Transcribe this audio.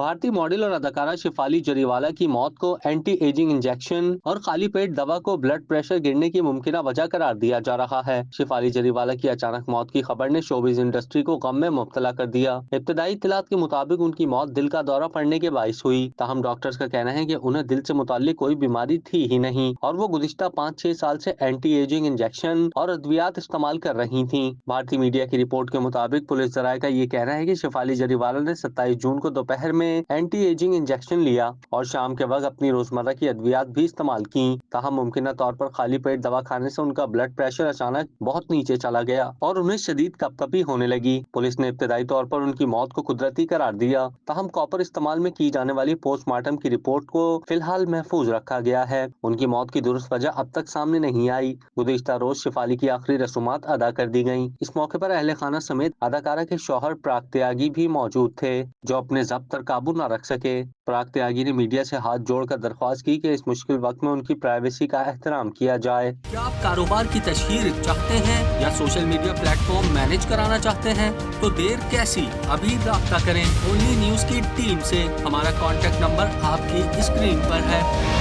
भारतीय मॉडल और अदाकारा शिफाली जरीवाला की मौत को एंटी एजिंग इंजेक्शन और खाली पेट दवा को ब्लड प्रेशर गिरने की मुमकिन वजह करार दिया जा रहा है। शिफाली जरीवाला की अचानक मौत की खबर ने शोबिज इंडस्ट्री को गम में मुब्तला कर दिया। इब्तदाई इत्तलात के मुताबिक उनकी मौत दिल का दौरा पड़ने के बाइस हुई। ताहम डॉक्टर्स का कहना है कि उन्हें दिल से मुताल्लिक कोई बीमारी थी ही नहीं और वो गुज़िश्ता 5-6 साल से एंटी एजिंग इंजेक्शन और अद्वियात इस्तेमाल कर रही थी। भारतीय मीडिया की रिपोर्ट के मुताबिक पुलिस जराये का ये कहना है कि शिफाली जरीवाला ने 27 जून को दोपहर में एंटी एजिंग इंजेक्शन लिया और शाम के वक्त अपनी रोजमर्रा की अद्वियात भी इस्तेमाल की। ताहम मुमकिन तौर पर खाली पेट दवा खाने से उनका ब्लड प्रेशर अचानक बहुत नीचे चला गया और उन्हें शदीद कपकपी होने लगी। पुलिस ने इब्तदाई तौर पर उनकी मौत को कुदरती करार दिया। ताहम कॉपर इस्तेमाल में की जाने वाली पोस्टमार्टम की रिपोर्ट को फिलहाल महफूज रखा गया है। उनकी मौत की दुरुस्त वजह अब तक सामने नहीं आई। गुज़िश्ता रोज शिफाली की आखिरी रसूमात अदा कर दी गयी। इस मौके पर अहले खाना समेत अदाकारा के शौहर प्राग त्यागी भी मौजूद थे जो अपने ज़ब्त पर काबू न रख सके। प्राग त्यागी ने मीडिया से हाथ जोड़कर दरख्वास्त की कि इस मुश्किल वक्त में उनकी प्राइवेसी का एहतराम किया जाए। क्या आप कारोबार की तशहीर चाहते हैं या सोशल मीडिया प्लेटफॉर्म मैनेज कराना चाहते हैं तो देर कैसी, अभी राब्ता करें ओनली न्यूज की टीम से। हमारा कॉन्टेक्ट नंबर आपकी स्क्रीन पर है।